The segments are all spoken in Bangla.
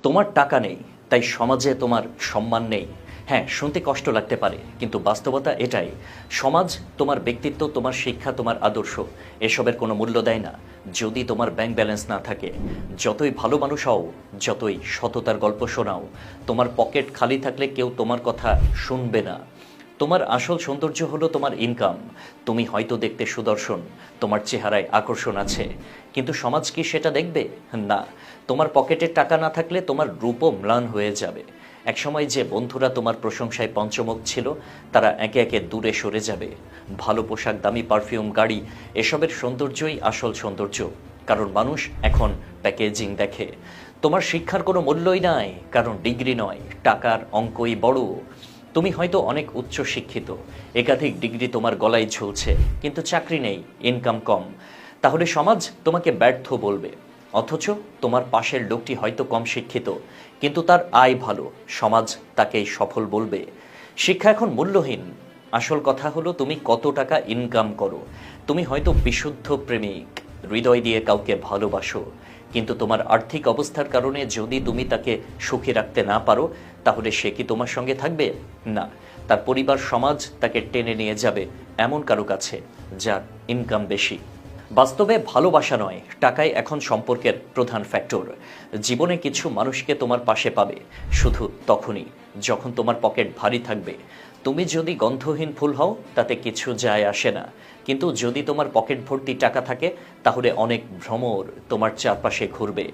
তোমার টাকা নেই তাই সমাজে তোমার সম্মান নেই। হ্যাঁ, শুনতে কষ্ট লাগতে পারে, কিন্তু বাস্তবতা এটাই। সমাজ তোমার ব্যক্তিত্ব, তোমার শিক্ষা, তোমার আদর্শ এসবের কোনো মূল্য দেয় না যদি তোমার ব্যাংক ব্যালেন্স না থাকে। যতই ভালো মানুষ হও, যতই সততার গল্প শোনাও, তোমার পকেট খালি থাকলে কেউ তোমার কথা শুনবে না। তোমার আসল সৌন্দর্য হলো তোমার ইনকাম। তুমি হয়তো দেখতে সুদর্শন, তোমার চেহারায় আকর্ষণ আছে, কিন্তু সমাজ কি সেটা দেখবে? না। তোমার পকেটে টাকা না থাকলে তোমার রূপও ম্লান হয়ে যাবে। একসময় যে বন্ধুরা তোমার প্রশংসায় পঞ্চমুখ ছিল, তারা একে একে দূরে সরে যাবে। ভালো পোশাক, দামি পারফিউম, গাড়ি, এসবের সৌন্দর্যই আসল সৌন্দর্য, কারণ মানুষ এখন প্যাকেজিং দেখে। তোমার শিক্ষার কোনো মূল্যই নাই, কারণ ডিগ্রি নয়, টাকার অঙ্কই বড়। তুমি হয়তো অনেক উচ্চ শিক্ষিত, একাধিক ডিগ্রি তোমার গলায় ঝুলছে, কিন্তু চাকরি নেই, ইনকাম কম। তাহলে সমাজ তোমাকে ব্যর্থ বলবে। অথচ তোমার পাশের লোকটি হয়তো কম শিক্ষিত, কিন্তু তার আয় ভালো, সমাজ তাকেই সফল বলবে। শিক্ষা এখন মূল্যহীন। আসল কথা হলো তুমি কত টাকা ইনকাম করো। তুমি হয়তো বিশুদ্ধ প্রেমিক, হৃদয় দিয়ে কাউকে ভালোবাসো, কিন্তু তোমার আর্থিক অবস্থার কারণে যদি তুমি তাকে সুখী রাখতে না পারো, তাহলে সে কি তোমার সঙ্গে থাকবে? না। তার পরিবার, সমাজ তাকে টেনে নিয়ে যাবে এমন কারো কাছে যার ইনকাম বেশি। বাস্তবে ভালোবাসা নয়, টাকাই এখন সম্পর্কের প্রধান ফ্যাক্টর। জীবনে কিছু মানুষকে তোমার পাশে পাবে শুধু তখনই যখন তোমার পকেট ভারী থাকবে। তুমি যদি গন্ধহীন ফুল হও, তাতে কিছু যায় আসে না, কিন্তু যদি তোমার পকেট ভর্তি টাকা থাকে, তাহলে অনেক ভ্রমর তোমার চারপাশে ঘুরবে।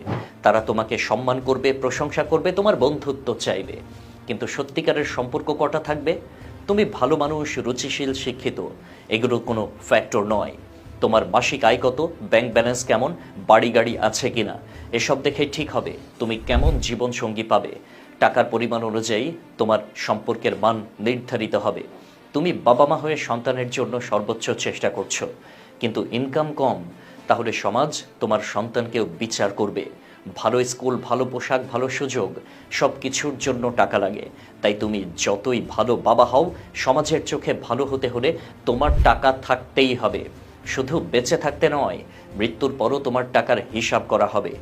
তারা তোমাকে সম্মান করবে, প্রশংসা করবে, তোমার বন্ধুত্ব চাইবে। কিন্তু সত্যিকারের সম্পর্ক কটা থাকবে? তুমি ভালো মানুষ, রুচিশীল, শিক্ষিত, এগুলো কোনো ফ্যাক্টর নয়। তোমার মাসিক আয় কত, ব্যাংক ব্যালেন্স কেমন, বাড়ি গাড়ি আছে কিনা, এসব দেখে ঠিক হবে তুমি কেমন জীবনসঙ্গী পাবে। টাকার পরিমাণ অনুযায়ী তোমার সম্পর্কের মান নির্ধারিত হবে। তুমি বাবা মা হয়ে সন্তানের জন্য সর্বোচ্চ চেষ্টা করছো, কিন্তু ইনকাম কম, তাহলে সমাজ তোমার সন্তানকেও বিচার করবে। ভালো স্কুল, ভালো পোশাক, ভালো সুযোগ, সব কিছুর জন্য টাকা লাগে। তাই তুমি যতই ভালো বাবা হও, সমাজের চোখে ভালো হতে হলে তোমার টাকা থাকতেই হবে। শুধু বেঁচে থাকতে নয়, মৃত্যুর পরও তোমার টাকার হিসাব করা হবে।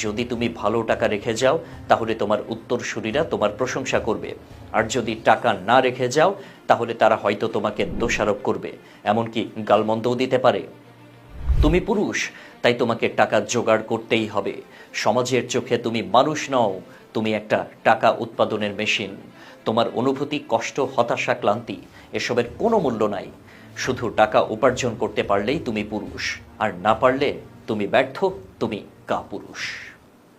যদি তুমি ভালো টাকা রেখে যাও, তাহলে তোমার উত্তরসূরিরা তোমার প্রশংসা করবে। আর যদি টাকা না রেখে যাও, তাহলে তারা হয়তো তোমাকে দোষারোপ করবে, এমনকি গালমন্দও দিতে পারে। তুমি পুরুষ, তাই তোমাকে টাকা জোগাড় করতেই হবে। সমাজের চোখে তুমি মানুষ নও, তুমি একটা টাকা উৎপাদনের মেশিন। তোমার অনুভূতি, কষ্ট, হতাশা, ক্লান্তি, এসবের কোনো মূল্য নাই। শুধু টাকা উপার্জন করতে পারলেই তুমি পুরুষ, আর না পারলে তুমি ব্যর্থ, তুমি কাপুরুষ।